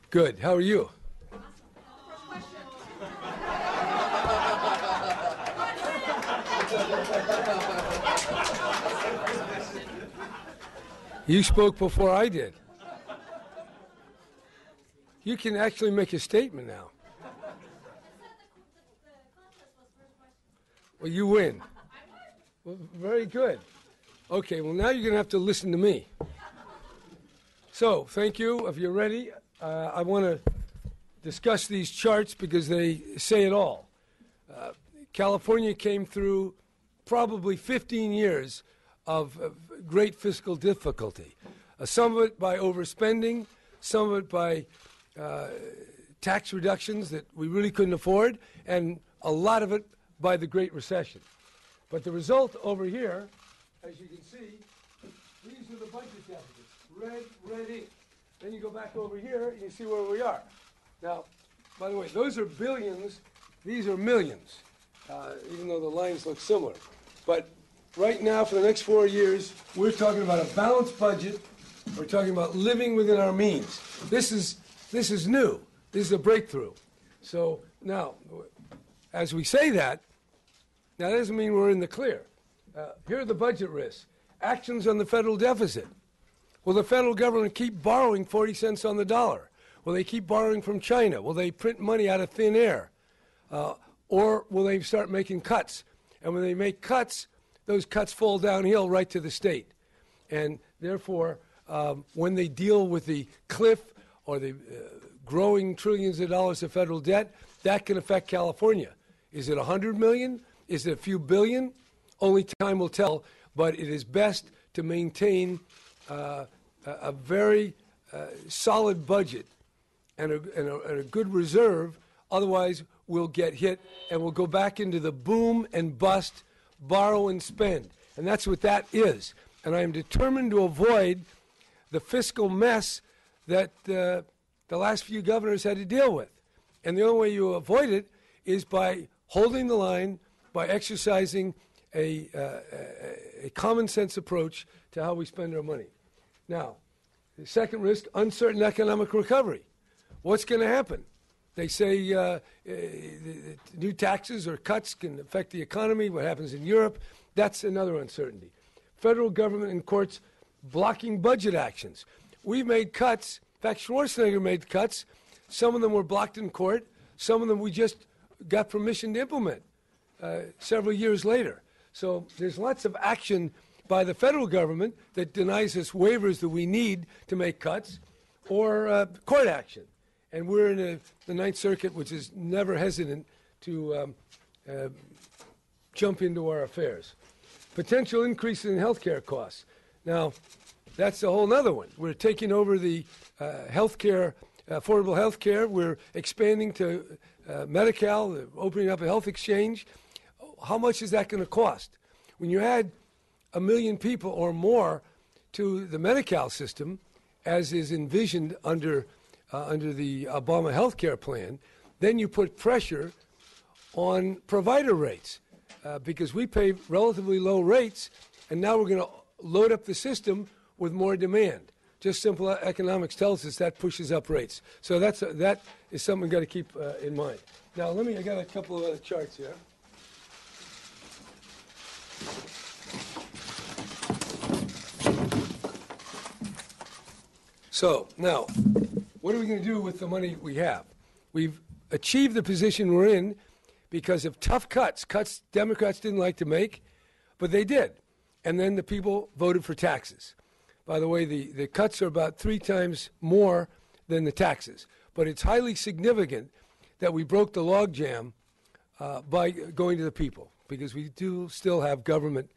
Good. How are you? You spoke before I did. You can actually make a statement now. Well, you win. Well, very good. Okay, well, now you're going to have to listen to me. So, thank you. If you're ready, I want to discuss these charts because they say it all. California came through probably 15 years of great fiscal difficulty. Some of it by overspending, some of it by tax reductions that we really couldn't afford, and a lot of it by the Great Recession. But the result over here, as you can see, these are the budget deficits, red ink. Then you go back over here and you see where we are. Now, by the way, those are billions, these are millions, even though the lines look similar. But right now, for the next 4 years, we're talking about a balanced budget. We're talking about living within our means. This is new. This is a breakthrough. So now, as we say that, now that doesn't mean we're in the clear. Here are the budget risks. Actions on the federal deficit. Will the federal government keep borrowing 40 cents on the dollar? Will they keep borrowing from China? Will they print money out of thin air? Or will they start making cuts? And when they make cuts, those cuts fall downhill right to the state. And therefore, when they deal with the cliff or the growing trillions of dollars of federal debt, that can affect California. Is it 100 million? Is it a few billion? Only time will tell, but it is best to maintain a very solid budget and a good reserve. Otherwise, we'll get hit and we'll go back into the boom and bust, borrow and spend. And that's what that is. And I am determined to avoid the fiscal mess that the last few governors had to deal with. And the only way you avoid it is by holding the line, by exercising a common sense approach to how we spend our money. Now, the second risk, uncertain economic recovery. What's going to happen? They say new taxes or cuts can affect the economy. What happens in Europe? That's another uncertainty. Federal government and courts blocking budget actions. We've made cuts. In fact, Schwarzenegger made cuts. Some of them were blocked in court. Some of them we just got permission to implement several years later. So there's lots of action by the federal government that denies us waivers that we need to make cuts, or court action. And we're in the Ninth Circuit, which is never hesitant to jump into our affairs. Potential increase in health care costs. Now, that's a whole other one. We're taking over the affordable health care. We're expanding to Medi-Cal, opening up a health exchange. How much is that going to cost? When you add 1 million people or more to the Medi-Cal system, as is envisioned under the Obama health care plan, then you put pressure on provider rates because we pay relatively low rates, and now we're going to load up the system with more demand. Just simple economics tells us that pushes up rates. So that is something we've got to keep in mind. Now, I got a couple of other charts here. So now, what are we going to do with the money we have? We've achieved the position we're in because of tough cuts Democrats didn't like to make, but they did. And then the people voted for taxes. By the way, the cuts are about 3 times more than the taxes. But it's highly significant that we broke the logjam by going to the people, because we do still have government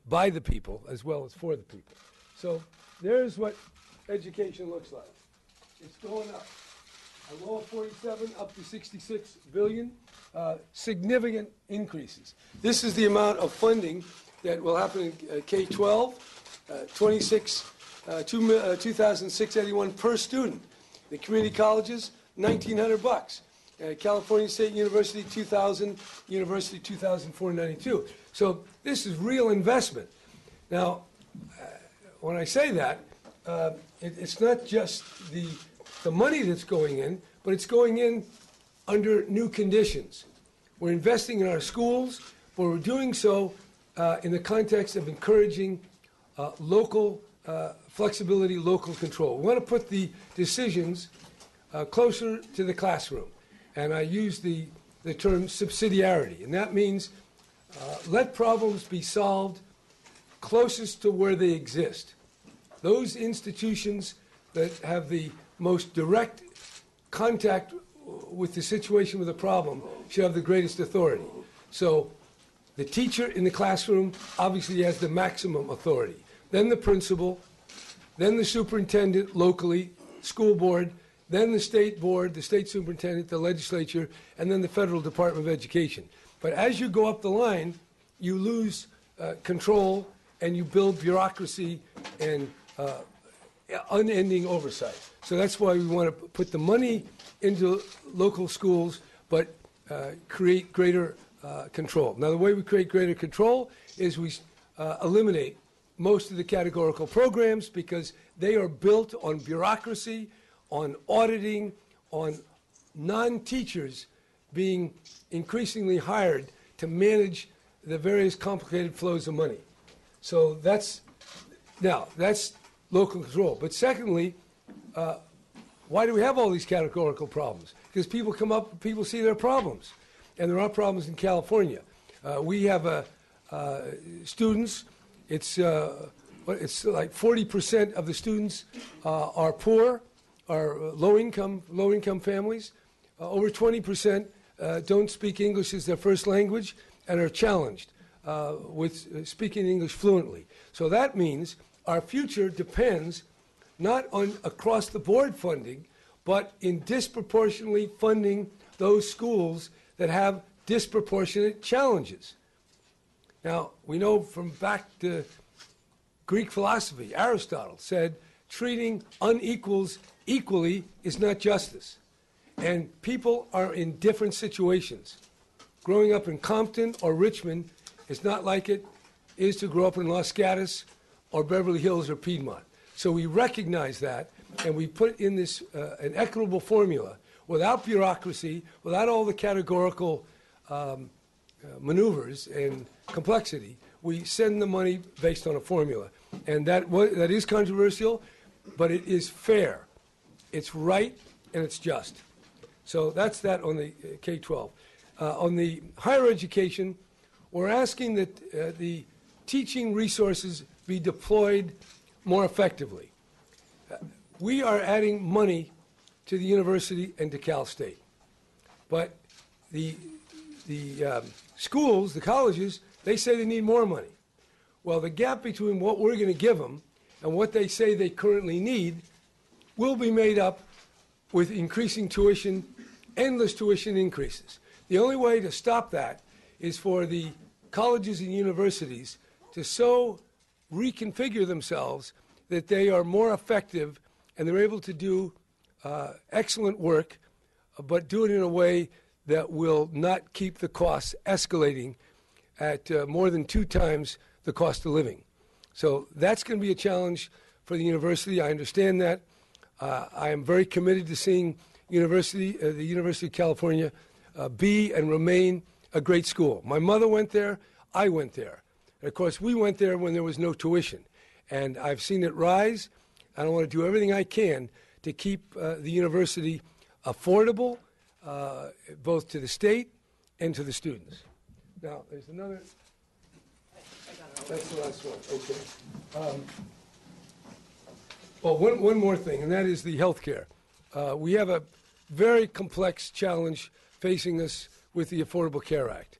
by the people as well as for the people. So there's what education looks like. It's going up. A low of 47 up to 66 billion. Significant increases. This is the amount of funding that will happen in K-12, 2,681 per student. The community colleges, $1,900. California State University, 2,000. University, 2,492. So this is real investment. Now, when I say that, it's not just the the money that's going in, but it's going in under new conditions. We're investing in our schools, but we're doing so in the context of encouraging local flexibility, local control. We want to put the decisions closer to the classroom. And I use the term subsidiarity. And that means let problems be solved closest to where they exist. Those institutions that have the most direct contact with the situation, with the problem, should have the greatest authority. So the teacher in the classroom obviously has the maximum authority. Then the principal, then the superintendent locally, school board, then the state board, the state superintendent, the legislature, and then the federal Department of Education. But as you go up the line, you lose control and you build bureaucracy and unending oversight. So that's why we want to put the money into local schools, but create greater control. Now, the way we create greater control is we eliminate most of the categorical programs because they are built on bureaucracy, on auditing, on non-teachers being increasingly hired to manage the various complicated flows of money. So that's local control. But secondly, why do we have all these categorical problems? Because people come up, people see their problems. And there are problems in California. We have students, it's like 40% of the students are poor, are low-income families. Over 20% don't speak English as their first language and are challenged with speaking English fluently. So that means our future depends not on across-the-board funding, but in disproportionately funding those schools that have disproportionate challenges. Now, we know from back to Greek philosophy, Aristotle said, treating unequals equally is not justice. And people are in different situations. Growing up in Compton or Richmond is not like it is to grow up in Los Gatos or Beverly Hills or Piedmont. So we recognize that, and we put in this an equitable formula without bureaucracy, without all the categorical maneuvers and complexity. We send the money based on a formula. And that is controversial, but it is fair. It's right, and it's just. So that's that on the K-12. On the higher education, we're asking that the teaching resources be deployed more effectively. We are adding money to the university and to Cal State. But the schools, the colleges, they say they need more money. Well, the gap between what we're going to give them and what they say they currently need will be made up with increasing tuition, endless tuition increases. The only way to stop that is for the colleges and universities to so reconfigure themselves that they are more effective and they're able to do excellent work, but do it in a way that will not keep the costs escalating at more than 2 times the cost of living. So that's going to be a challenge for the university. I understand that. I am very committed to seeing the University of California be and remain a great school. My mother went there. I went there. And of course, we went there when there was no tuition. And I've seen it rise. And I want to do everything I can to keep the university affordable, both to the state and to the students. Now, there's another. That's the last one. Okay. Well, one more thing, and that is the health care. We have a very complex challenge facing us with the Affordable Care Act.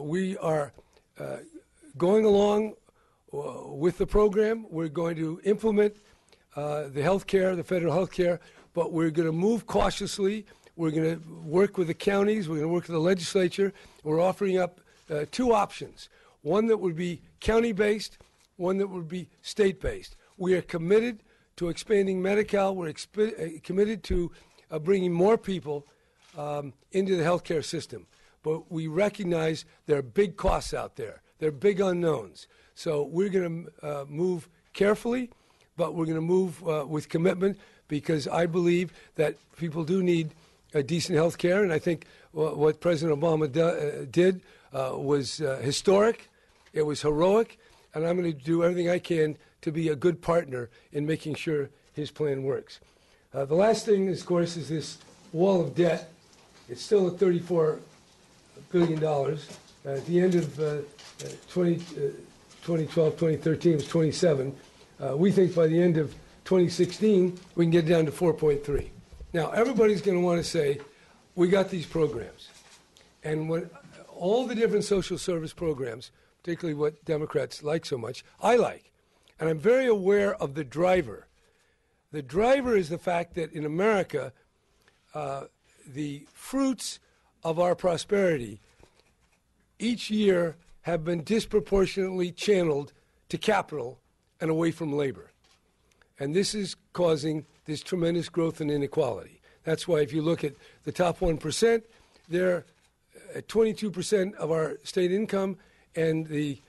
We are going along with the program. We're going to implement the health care, the federal health care, but we're going to move cautiously. We're going to work with the counties. We're going to work with the legislature. We're offering up 2 options, one that would be county-based, one that would be state-based. We are committed to expanding Medi-Cal. We're committed to bringing more people into the healthcare system. But we recognize there are big costs out there. There are big unknowns. So we're going to move carefully, but we're going to move with commitment because I believe that people do need decent health care, and I think what President Obama did was historic. It was heroic, and I'm going to do everything I can to be a good partner in making sure his plan works. The last thing, of course, is this wall of debt. It's still at $34 billion. At the end of 2012, 2013, it was 27. We think by the end of 2016, we can get down to 4.3. Now, everybody's going to want to say, we got these programs. And when all the different social service programs, particularly what Democrats like so much, I like. And I'm very aware of the driver. The driver is the fact that in America, the fruits of our prosperity each year have been disproportionately channeled to capital and away from labor. And this is causing this tremendous growth in inequality. That's why if you look at the top 1%, they're at 22% of our state income, and they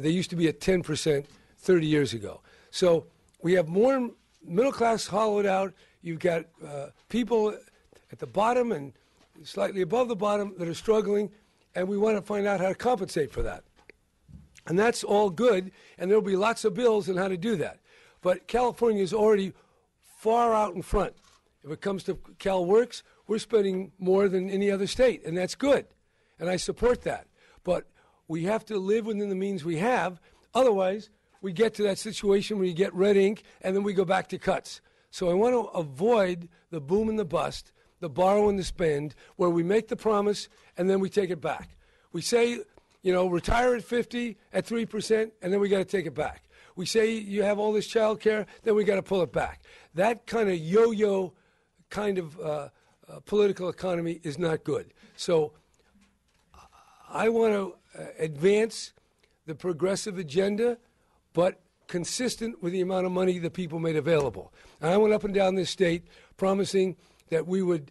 used to be at 10% 30 years ago. So we have more middle class hollowed out. You've got people at the bottom and slightly above the bottom that are struggling, and we want to find out how to compensate for that. And that's all good, and there will be lots of bills on how to do that. But California is already far out in front. If it comes to CalWorks, we're spending more than any other state, and that's good. And I support that. But we have to live within the means we have. Otherwise, we get to that situation where you get red ink, and then we go back to cuts. So I want to avoid the boom and the bust, the borrow and the spend, where we make the promise, and then we take it back. We say, retire at 50 at 3%, and then we got to take it back. We say you have all this child care, then we got to pull it back. That kind of yo-yo kind of political economy is not good. So I want to advance the progressive agenda, but consistent with the amount of money that people made available. And I went up and down this state promising that we would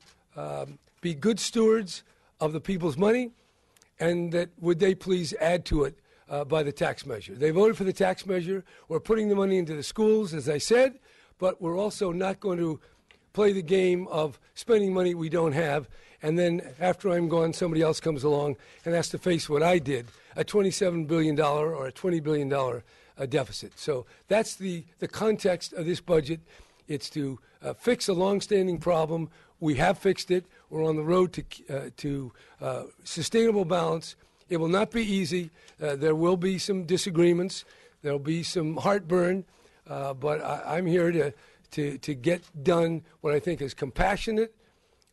be good stewards of the people's money, and that would they please add to it by the tax measure. They voted for the tax measure. We're putting the money into the schools, as I said, but we're also not going to play the game of spending money we don't have, and then after I'm gone, somebody else comes along and has to face what I did, a $27 billion or a $20 billion deficit. So that's the context of this budget. It's to fix a longstanding problem. We have fixed it. We're on the road to sustainable balance. It will not be easy. There will be some disagreements. There will be some heartburn, but I'm here to get done what I think is compassionate,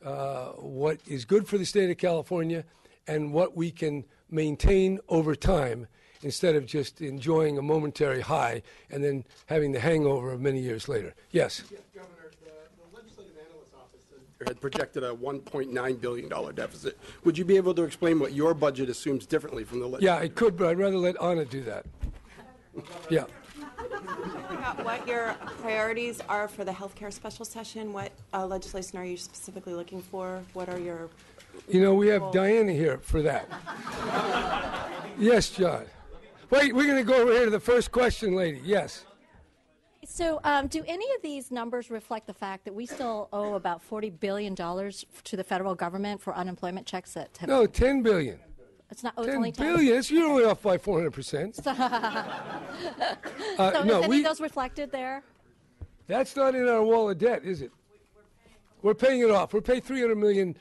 what is good for the state of California, and what we can maintain over time instead of just enjoying a momentary high and then having the hangover of many years later. Yes? Yes, Governor, the Legislative Analyst Office had projected a $1.9 billion deficit. Would you be able to explain what your budget assumes differently from the legislative? Yeah, I could, but I'd rather let Anna do that. Yeah. What your priorities are for the healthcare special session? What legislation are you specifically looking for? What are your... We have Diana here for that. Yes, John. Wait, we're going to go over here to the first question, lady. Yes. So do any of these numbers reflect the fact that we still owe about $40 billion to the federal government for unemployment checks that have... No, $10 billion. It's not. Oh, $10 it's only billion. It's usually off by 400%. So No, is any of those reflected there? That's not in our wall of debt, is it? We're paying it off. We're paying $300 million.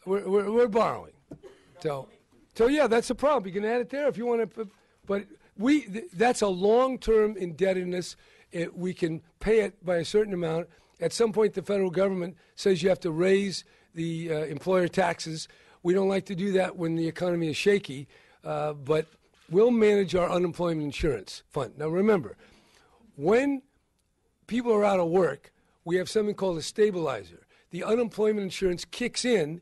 We're borrowing. So yeah, that's a problem. You can add it there if you want to. But that's a long-term indebtedness. We can pay it by a certain amount. At some point, the federal government says you have to raise the employer taxes. We don't like to do that when the economy is shaky, but we'll manage our unemployment insurance fund. Now, remember, when people are out of work, we have something called a stabilizer. The unemployment insurance kicks in,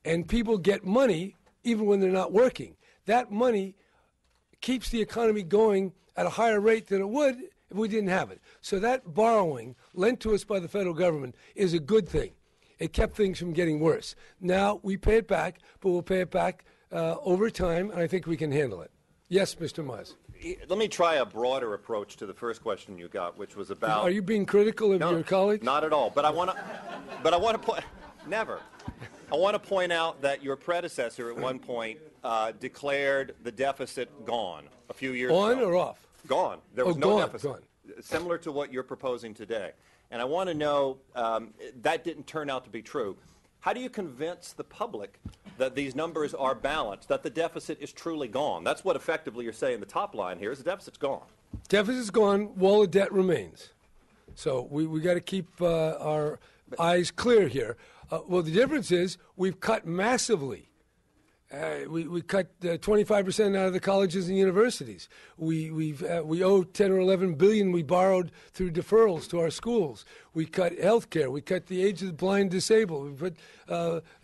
and people get money even when they're not working. That money keeps the economy going at a higher rate than it would if we didn't have it. So that borrowing lent to us by the federal government is a good thing. It kept things from getting worse. Now we pay it back, but we'll pay it back over time, and I think we can handle it. Yes, Mr. Mize. let me try a broader approach to the first question you got, which was about. Are you being critical of your colleagues? Not at all. But I want to point. Never. I want to point out that your predecessor at one point declared the deficit gone a few years ago. On or off? Gone. There was no deficit. Gone. Similar to what you're proposing today. And I want to know, that didn't turn out to be true. How do you convince the public that these numbers are balanced, that the deficit is truly gone? That's what effectively you're saying. The top line here is the deficit's gone. Deficit's gone, wall of debt remains. So we got to keep our eyes clear here. Well, the difference is we've cut massively. We cut 25% out of the colleges and universities. We owe 10 or 11 billion we borrowed through deferrals to our schools. We cut health care. We cut the age of the blind, disabled. We put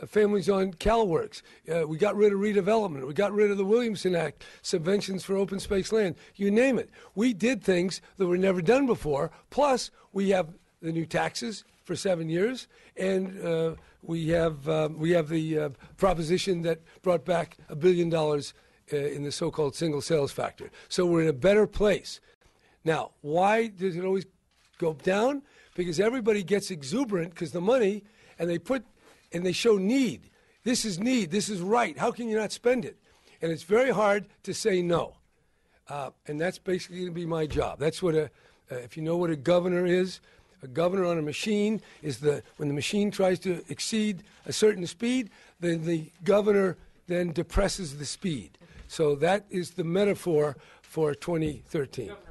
families on CalWorks. We got rid of redevelopment. We got rid of the Williamson Act, subventions for open space land. You name it. We did things that were never done before. Plus, we have the new taxes for 7 years, and we have the proposition that brought back $1 billion in the so-called single sales factor. So we're in a better place. Now, why does it always go down? Because everybody gets exuberant because the money, and they show need. This is need. This is right. How can you not spend it? And it's very hard to say no. And that's basically going to be my job. That's what if you know what a governor is. A governor on a machine is when the machine tries to exceed a certain speed, then the governor then depresses the speed. So that is the metaphor for 2013. Governor,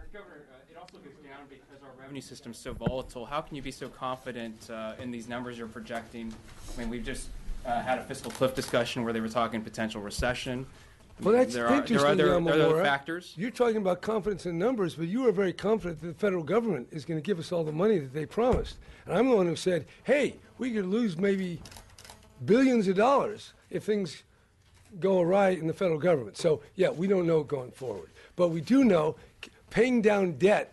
it also goes down because our revenue system is so volatile. How can you be so confident in these numbers you're projecting? I mean, we've just had a fiscal cliff discussion where they were talking potential recession. Well, that's interesting, there are other factors. You're talking about confidence in numbers, but you are very confident that the federal government is going to give us all the money that they promised. And I'm the one who said, hey, we could lose maybe billions of dollars if things go awry in the federal government. So, yeah, we don't know going forward. But we do know paying down debt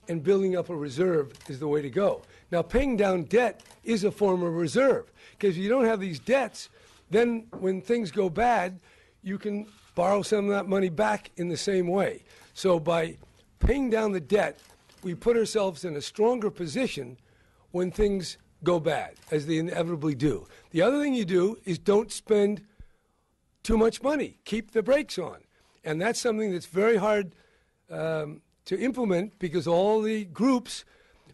and building up a reserve is the way to go. Now, paying down debt is a form of reserve, because if you don't have these debts, then when things go bad, you can borrow some of that money back in the same way. So by paying down the debt, we put ourselves in a stronger position when things go bad, as they inevitably do. The other thing you do is don't spend too much money. Keep the brakes on. And that's something that's very hard to implement because all the groups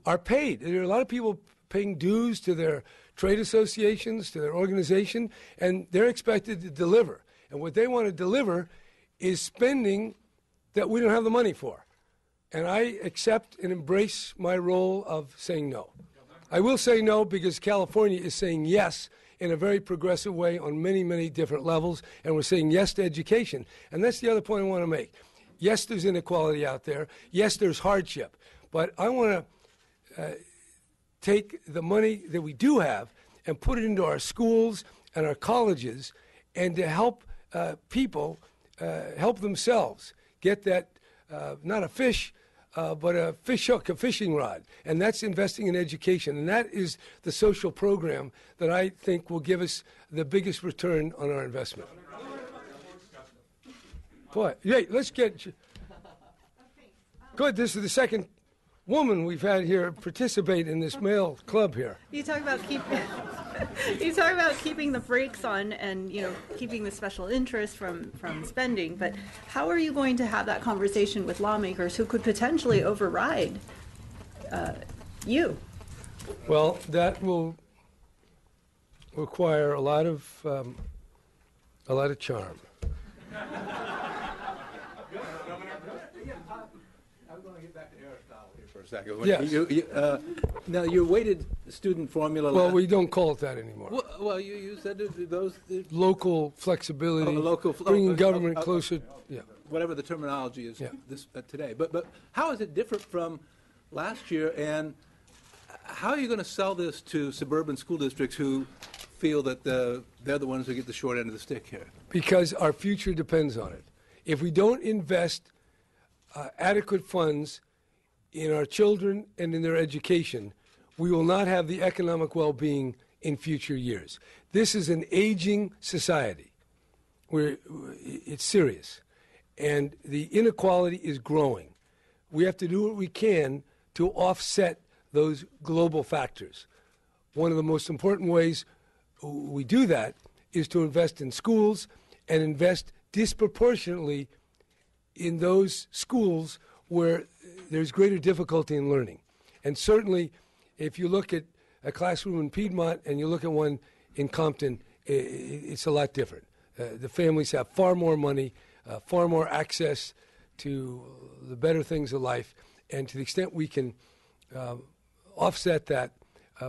are paid. There are a lot of people paying dues to their trade associations, to their organization, and they're expected to deliver. And what they want to deliver is spending that we don't have the money for. And I accept and embrace my role of saying no. I will say no because California is saying yes in a very progressive way on many, many different levels, and we're saying yes to education. And that's the other point I want to make. Yes, there's inequality out there. Yes, there's hardship. But I want to take the money that we do have and put it into our schools and our colleges and to help people help themselves get that, not a fish, but a fish hook, a fishing rod. And that's investing in education. And that is the social program that I think will give us the biggest return on our investment. Boy, hey, let's get... Good, this is the second woman we've had here participate in this male club here. You talk about keeping the brakes on and keeping the special interest from spending, but how are you going to have that conversation with lawmakers who could potentially override you? Well, that will require a lot of charm. Yes. Now, your weighted student formula... Well, we don't call it that anymore. Well, you said those... Local flexibility, bringing government closer... Yeah. Whatever the terminology is today. But how is it different from last year, and how are you going to sell this to suburban school districts who feel that they're the ones who get the short end of the stick here? Because our future depends on it. If we don't invest adequate funds in our children and in their education, we will not have the economic well-being in future years. This is an aging society. It's serious. and the inequality is growing. We have to do what we can to offset those global factors. One of the most important ways we do that is to invest in schools and invest disproportionately in those schools where there's greater difficulty in learning. And certainly, if you look at a classroom in Piedmont and you look at one in Compton, it's a lot different. The families have far more money, far more access to the better things of life, and to the extent we can offset that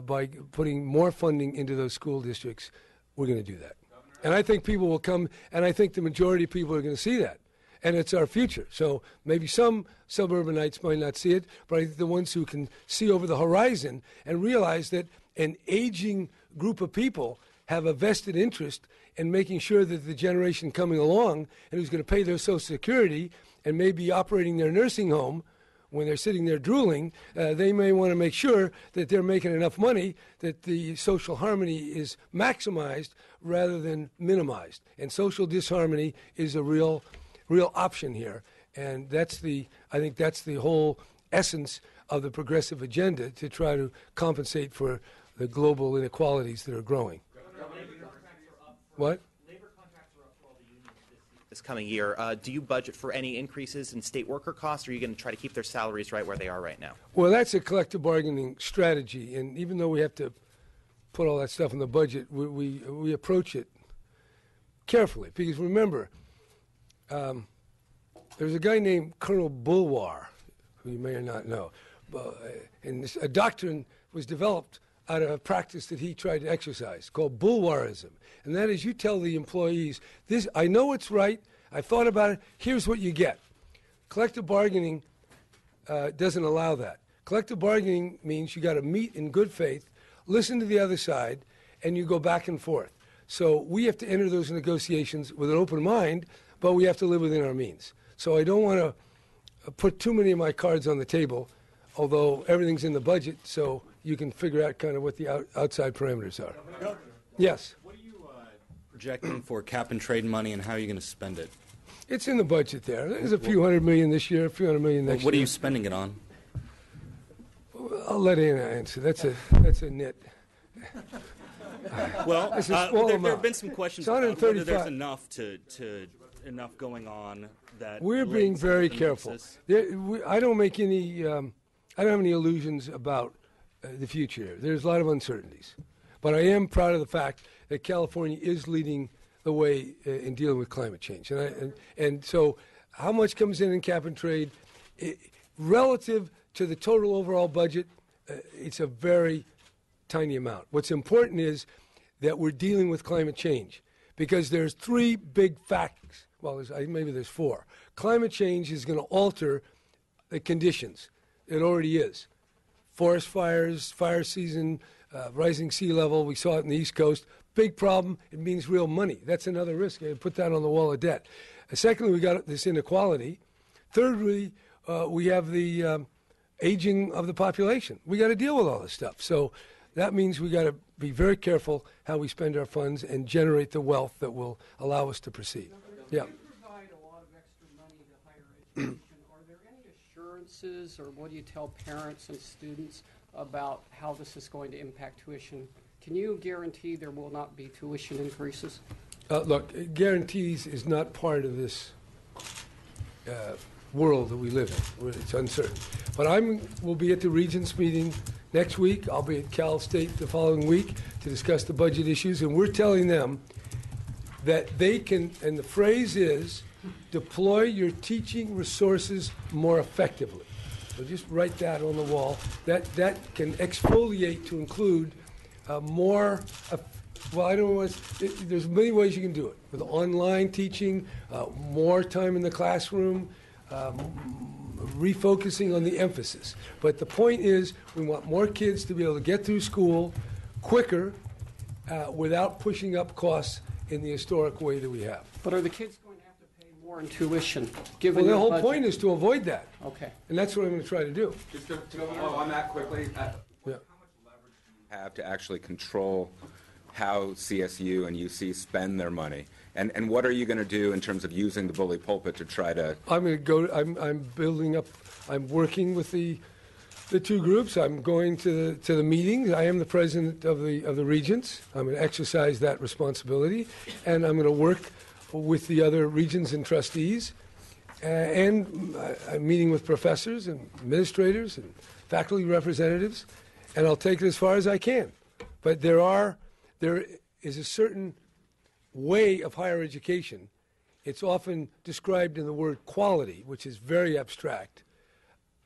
by putting more funding into those school districts, we're going to do that. And I think people will come, and I think the majority of people are going to see that. And it's our future. So maybe some suburbanites might not see it, but I think the ones who can see over the horizon and realize that an aging group of people have a vested interest in making sure that the generation coming along and who's going to pay their Social Security and maybe operating their nursing home when they're sitting there drooling, they may want to make sure that they're making enough money that the social harmony is maximized rather than minimized. And social disharmony is a real option here. And I think that's the whole essence of the progressive agenda, to try to compensate for the global inequalities that are growing. What? Labor contracts are up for all the unions this coming year. Do you budget for any increases in state worker costs, or are you going to try to keep their salaries right where they are right now? Well, that's a collective bargaining strategy, and even though we have to put all that stuff in the budget, we approach it carefully. Because remember, there's a guy named Colonel Bulwer, who you may or not know, and a doctrine was developed out of a practice that he tried to exercise called Bulwerism. And that is, you tell the employees, this, I know it's right, I thought about it, here's what you get. Collective bargaining doesn't allow that. Collective bargaining means you got to meet in good faith, listen to the other side, and you go back and forth. So we have to enter those negotiations with an open mind, but we have to live within our means. So I don't want to put too many of my cards on the table, although everything's in the budget, so you can figure out kind of what the outside parameters are. Yes? What are you projecting for cap and trade money, and how are you going to spend it? It's in the budget there. There's a few $100 million this year, a few $100 million next year. What are you spending it on? I'll let Anna answer. That's a nit. Well, there have been some questions about whether there's enough going on that we're being very careful. I don't make any. I don't have any illusions about the future. There's a lot of uncertainties, but I am proud of the fact that California is leading the way in dealing with climate change. And so, how much comes in cap and trade, relative to the total overall budget? It's a very tiny amount. What's important is that we're dealing with climate change, because there's three big facts. Well, maybe there's four. Climate change is going to alter the conditions. It already is. Forest fires, fire season, rising sea level. We saw it in the East Coast. Big problem. It means real money. That's another risk. I put that on the wall of debt. Secondly, we got this inequality. Thirdly, we have the aging of the population. We got to deal with all this stuff. So that means we got to be very careful how we spend our funds and generate the wealth that will allow us to proceed. Yeah. You provide a lot of extra money to higher education. Are there any assurances, or what do you tell parents and students about how this is going to impact tuition? Can you guarantee there will not be tuition increases? Look, guarantees is not part of this world that we live in. It's uncertain. But we'll be at the Regents meeting next week. I'll be at Cal State the following week to discuss the budget issues, and we're telling them that they can, and the phrase is, deploy your teaching resources more effectively. So just write that on the wall. That can exfoliate to include more, well, I don't know, there's many ways you can do it. With online teaching, more time in the classroom, refocusing on the emphasis. But the point is, we want more kids to be able to get through school quicker without pushing up costs in the historic way that we have. But are the kids going to have to pay more in tuition, given the your whole budget? point is to avoid that. Okay. And that's what I'm going to try to do. Just to go on that quickly, how much leverage do you have to actually control how CSU and UC spend their money? And what are you going to do in terms of using the bully pulpit to try to? I'm going to go. I'm building up. I'm working with the two groups. I'm going to the meetings. I am the president of the regents. I'm going to exercise that responsibility, and I'm going to work with the other regents and trustees, and I'm meeting with professors and administrators and faculty representatives, and I'll take it as far as I can. But there is a certain way of higher education. It's often described in the word quality, which is very abstract,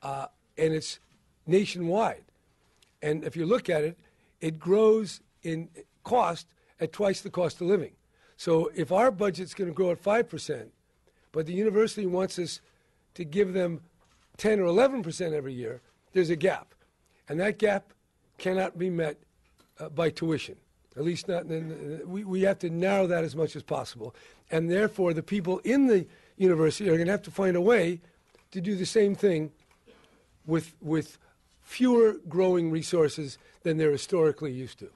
and it's nationwide. And if you look at it, it grows in cost at twice the cost of living. So if our budget's going to grow at 5%, but the university wants us to give them 10 or 11% every year, there's a gap. And that gap cannot be met by tuition. At least not. We have to narrow that as much as possible. And therefore, the people in the university are going to have to find a way to do the same thing with fewer growing resources than they're historically used to.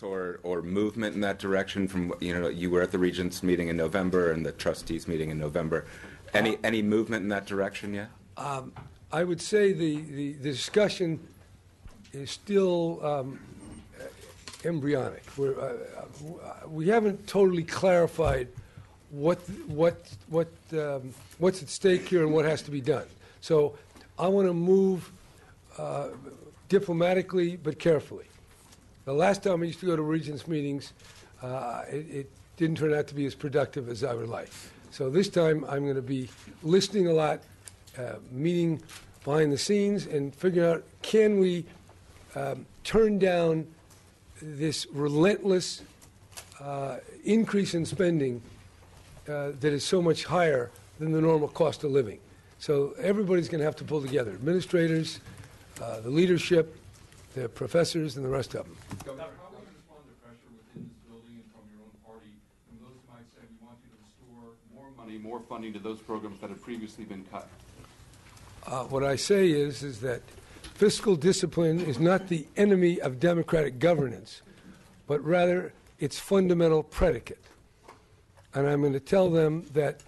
Or movement in that direction from, you were at the Regents meeting in November and the trustees meeting in November. Any movement in that direction yet? I would say the discussion is still embryonic. We haven't totally clarified what's at stake here and what has to be done. So I want to move diplomatically but carefully. The last time I used to go to Regents meetings, it didn't turn out to be as productive as I would like. So this time I'm going to be listening a lot, meeting behind the scenes, and figuring out, can we turn down this relentless increase in spending that is so much higher than the normal cost of living. So everybody's going to have to pull together, administrators, the leadership, the professors, and the rest of them. Governor, how will you respond to pressure within this building and from your own party from those who might say we want you to restore more money, more funding to those programs that have previously been cut? What I say is that fiscal discipline is not the enemy of democratic governance, but rather its fundamental predicate. And I'm going to tell them that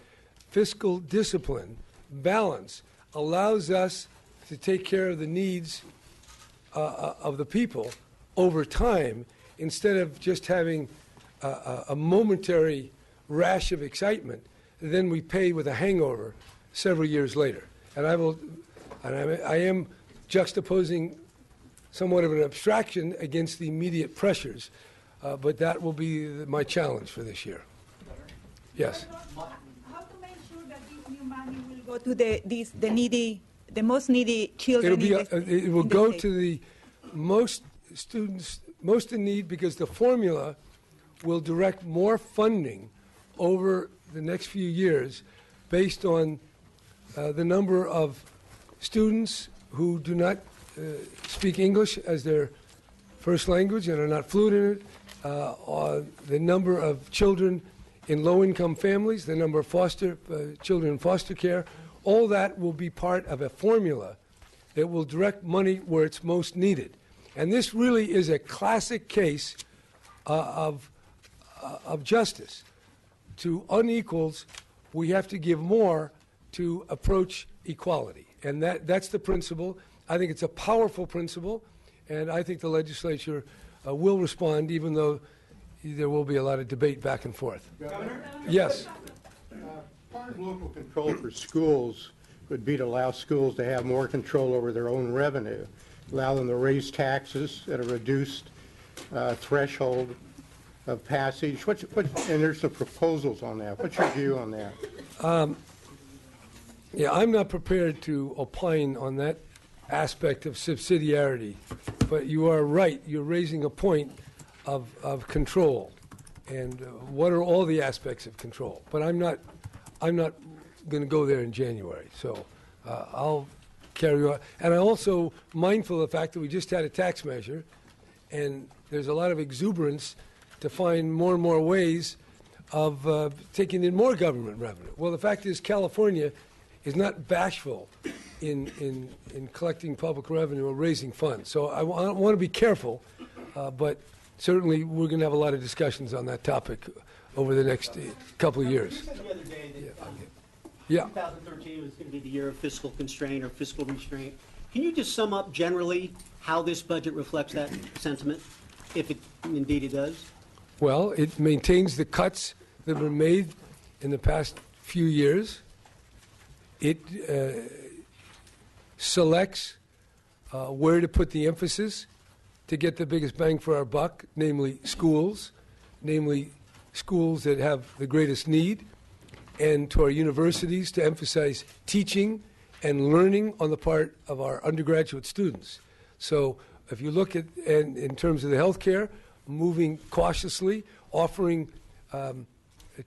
fiscal discipline, balance, allows us to take care of the needs of the people over time, instead of just having a momentary rash of excitement that then we pay with a hangover several years later. And I am juxtaposing somewhat of an abstraction against the immediate pressures, but that will be my challenge for this year. Yes. How to make sure that this new money will go to the most needy children? It will go to the most students most in need, because the formula will direct more funding over the next few years based on the number of students who do not speak English as their first language and are not fluent in it, the number of children in low-income families, the number of children in foster care. All that will be part of a formula that will direct money where it's most needed. And this really is a classic case of justice. To unequals, we have to give more to approach equality. And that's the principle. I think it's a powerful principle, and I think the legislature will respond, even though there will be a lot of debate back and forth. Governor? Yes. Part of local control for schools would be to allow schools to have more control over their own revenue, allow them to raise taxes at a reduced threshold of passage. And there's some proposals on that. What's your view on that? Yeah, I'm not prepared to opine on that aspect of subsidiarity, but you are right. You're raising a point of control, and what are all the aspects of control? But I'm not going to go there in January, so I'll carry on. And I'm also mindful of the fact that we just had a tax measure, and there's a lot of exuberance to find more and more ways of taking in more government revenue. Well, the fact is California is not bashful in collecting public revenue or raising funds. So I want to be careful, but certainly we're going to have a lot of discussions on that topic over the next couple of years. You said the other day that Yeah. 2013 was going to be the year of fiscal constraint or fiscal restraint. Can you just sum up generally how this budget reflects that sentiment, if it indeed it does? Well, it maintains the cuts that have been made in the past few years. It selects where to put the emphasis to get the biggest bang for our buck, namely schools that have the greatest need, and to our universities to emphasize teaching and learning on the part of our undergraduate students. So if you look at, and in terms of the healthcare, moving cautiously, offering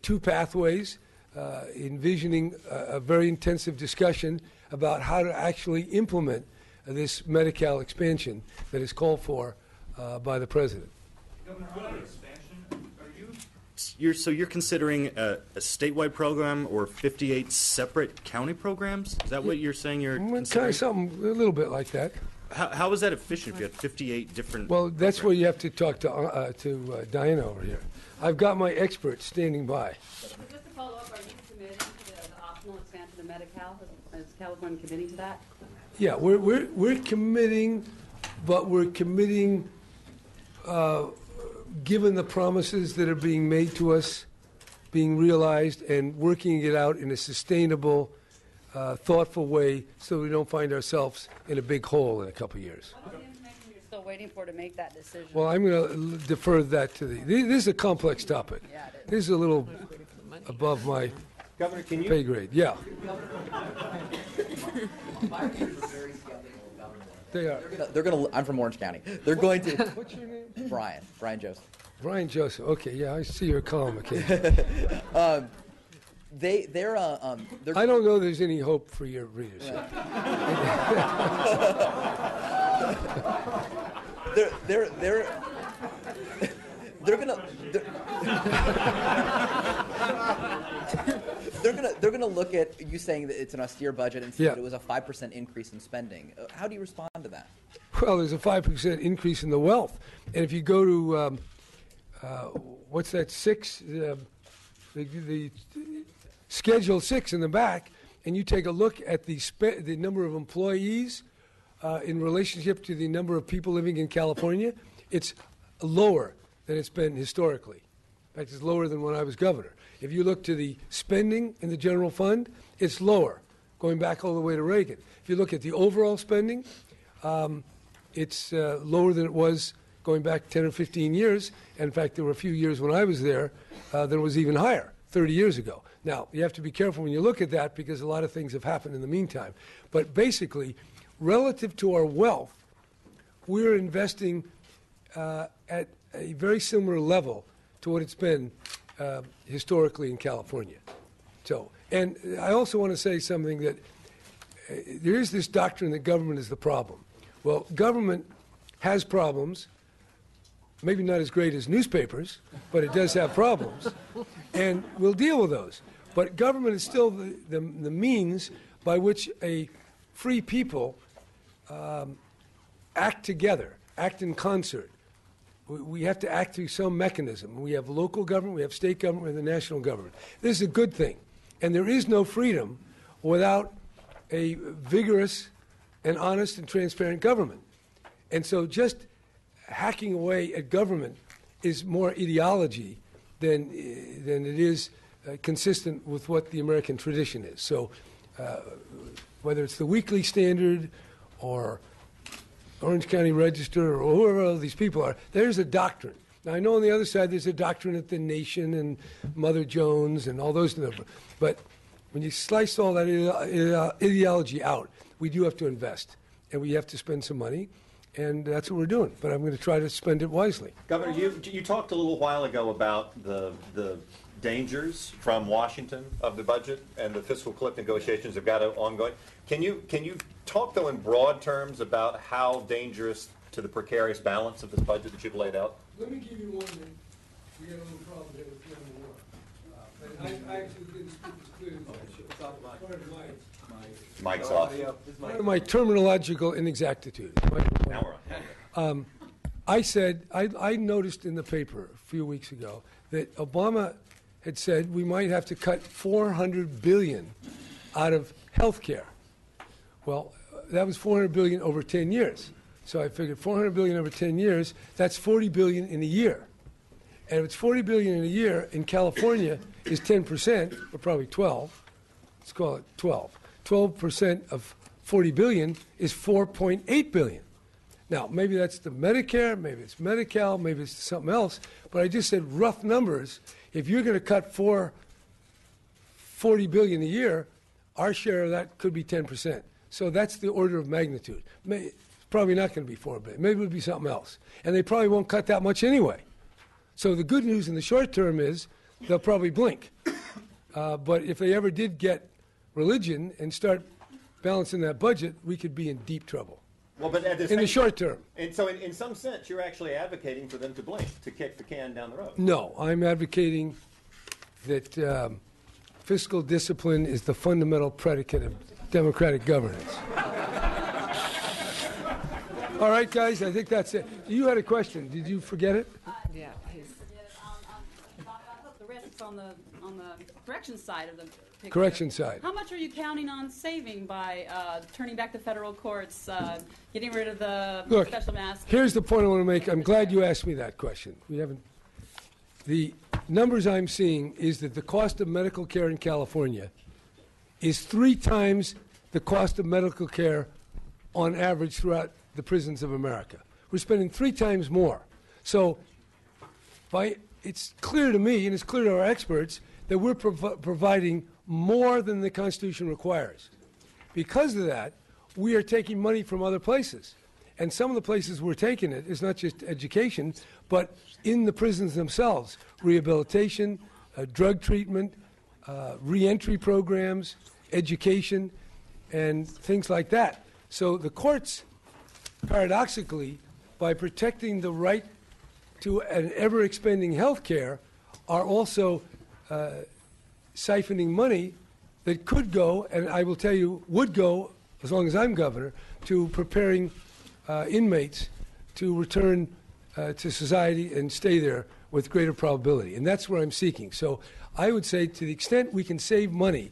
2 pathways, envisioning a very intensive discussion about how to actually implement this Medi-Cal expansion that is called for by the President. So you're considering a statewide program or 58 separate county programs? Is that what you're saying you're considering? Kind of something a little bit like that. How is that efficient if you have 58 different Well, that's where you have to talk to Diana over here. I've got my experts standing by. Just to follow up, are you committing to the optional expansion of Medi-Cal? Is California committing to that? Yeah, we're committing, but we're committing given the promises that are being made to us, being realized, and working it out in a sustainable, thoughtful way so we don't find ourselves in a big hole in a couple of years. What's the information you're still waiting for to make that decision? Well, I'm going to defer that to this is a complex topic. Yeah, it is. This is a little above my Governor, can you? pay grade. Yeah. They are. They're going to. I'm from Orange County. They're going to. What's your name? Brian Joseph. Brian Joseph. Okay, yeah, I see your column. Okay. They're. I don't know there's any hope for your readership. They're gonna look at you saying that it's an austere budget and see Yeah. that it was a 5% increase in spending. How do you respond to that? Well, there's a 5% increase in the wealth, and if you go to what's that 6, the Schedule 6 in the back, and you take a look at the number of employees in relationship to the number of people living in California, it's lower than it's been historically. In fact, it's lower than when I was governor. If you look to the spending in the general fund, it's lower, going back all the way to Reagan. If you look at the overall spending, it's lower than it was going back 10 or 15 years. And in fact, there were a few years when I was there that it was even higher, 30 years ago. Now, you have to be careful when you look at that because a lot of things have happened in the meantime. But basically, relative to our wealth, we're investing at a very similar level to what it's been historically in California. So, and I also want to say something that there is this doctrine that government is the problem. Well, government has problems, maybe not as great as newspapers, but it does have problems, and we'll deal with those. But government is still the means by which a free people act together, act in concert. We have to act through some mechanism. We have local government, we have state government, we have the national government. This is a good thing. And there is no freedom without a vigorous and honest and transparent government. And so just hacking away at government is more ideology than it is consistent with what the American tradition is. So whether it's the Weekly Standard or Orange County Register or whoever all these people are, there's a doctrine. Now, I know on the other side there's a doctrine at the Nation and Mother Jones and all those. But when you slice all that ideology out, we do have to invest, and we have to spend some money, and that's what we're doing. But I'm going to try to spend it wisely. Governor, you talked a little while ago about the dangers from Washington of the budget and the fiscal cliff negotiations have got ongoing. Can you talk, though, in broad terms about how dangerous to the precarious balance of this budget that you've laid out? Let me give you one that we had a little problem here with the war. But I actually didn't speak as clearly as I should. Part of Mike's off. Part of my terminological inexactitude. Now we're on. I said, I noticed in the paper a few weeks ago that Obama had said we might have to cut $400 billion out of health care. Well, that was $400 billion over 10 years. So I figured $400 billion over 10 years, that's $40 billion in a year. And if it's $40 billion in a year, in California is 10%, or probably 12. Let's call it 12. 12% of $40 billion is $4.8 billion. Now, maybe that's the Medicare, maybe it's Medi-Cal, maybe it's something else, but I just said rough numbers. If you're going to cut $40 billion a year, our share of that could be 10%. So that's the order of magnitude. It's probably not going to be $4 billion. Maybe it would be something else. And they probably won't cut that much anyway. So the good news in the short term is they'll probably blink. But if they ever did get religion and start balancing that budget, we could be in deep trouble. Well, but at in the short term. And so in some sense, you're actually advocating for them to blink, to kick the can down the road. No, I'm advocating that fiscal discipline is the fundamental predicate of democratic governance. All right, guys, I think that's it. You had a question. Did you forget it? Yeah, please. The risks on the correction side of the picture. Correction side. How much are you counting on saving by turning back the federal courts, getting rid of the Look, special master? here's the point I want to make. I'm glad you asked me that question. The numbers I'm seeing is that the cost of medical care in California is 3 times the cost of medical care on average throughout the prisons of America. We're spending 3 times more. So it's clear to me, and it's clear to our experts, that we're providing more than the Constitution requires. Because of that, we are taking money from other places. And some of the places we're taking it is not just education, but in the prisons themselves, rehabilitation, drug treatment, reentry programs, education, and things like that. So the courts, paradoxically, by protecting the right to an ever-expanding health care, are also siphoning money that could go, and I will tell you, would go, as long as I'm governor, to preparing inmates to return to society and stay there with greater probability. And that's what I'm seeking. So I would say to the extent we can save money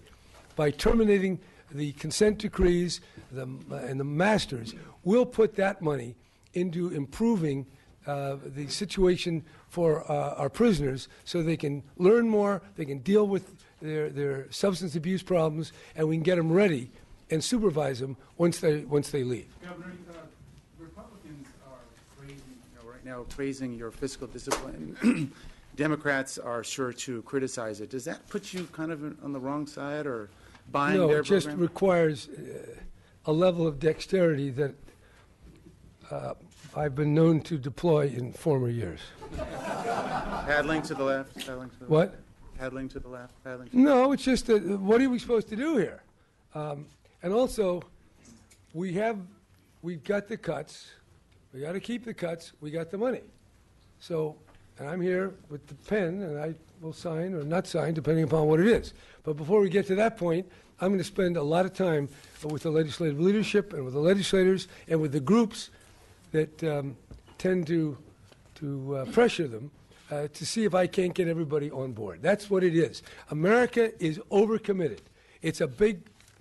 by terminating the consent decrees and the masters, we'll put that money into improving the situation for our prisoners so they can learn more, they can deal with their substance abuse problems, and we can get them ready and supervise them once they leave. Governor, Republicans are praising, right now praising your fiscal discipline. Democrats are sure to criticize it. Does that put you kind of on the wrong side or buying no, their it just program? requires a level of dexterity that I've been known to deploy in former years. Paddling to the left, paddling to the What? right. Paddling to the left, paddling to the No, it's just that what are we supposed to do here? And also, we've got the cuts. We got to keep the cuts. We got the money. So, and I'm here with the pen, and I will sign or not sign, depending upon what it is. But before we get to that point, I'm going to spend a lot of time with the legislative leadership and with the legislators and with the groups that tend to pressure them to see if I can't get everybody on board. That's what it is. America is overcommitted. It's a big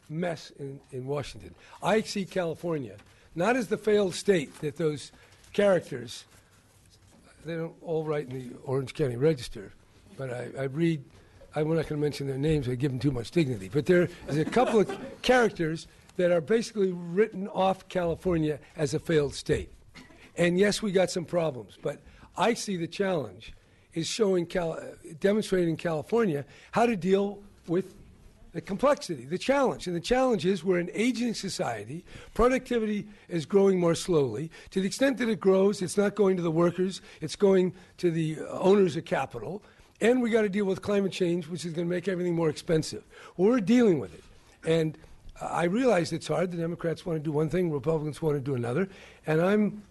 mess in Washington. I see California not as the failed state that those characters, they don't all write in the Orange County Register, but I read, I'm not going to mention their names, I give them too much dignity, but there is a couple of characters that are basically written off California as a failed state. And yes, we got some problems, but I see the challenge is demonstrating in California how to deal with the complexity, the challenge. And the challenge is we're an aging society. Productivity is growing more slowly. To the extent that it grows, it's not going to the workers. It's going to the owners of capital. And we got to deal with climate change, which is going to make everything more expensive. Well, we're dealing with it. And I realize it's hard. The Democrats want to do one thing. Republicans want to do another. And I'm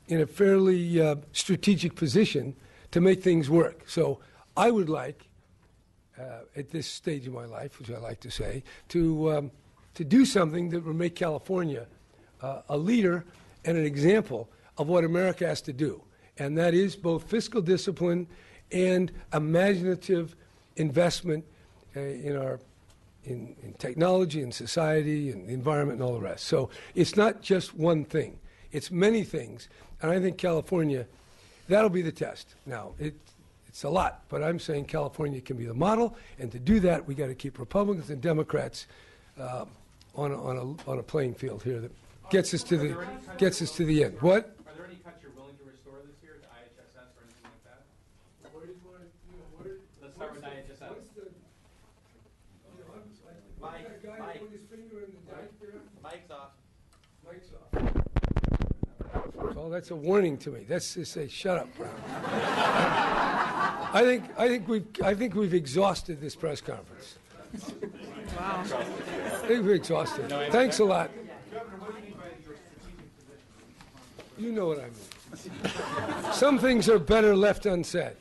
in a fairly strategic position to make things work. So I would like, at this stage of my life, which I like to say, to do something that will make California a leader and an example of what America has to do. And that is both fiscal discipline and imaginative investment in technology and society and the environment and all the rest. So it's not just one thing. It's many things. And I think California, that'll be the test. Now, it's a lot, but I'm saying California can be the model. And to do that, we got to keep Republicans and Democrats on a playing field here that gets us to the end. What? Are there any cuts you're willing to restore this year to IHSS or anything like that? Let's start with IHSS. Mike's off. Mike's off. Well, that's a warning to me. That's to say, shut up, Brown. I think we've exhausted this press conference. Wow. I think we've exhausted. Thanks a lot. You know what I mean. Some things are better left unsaid.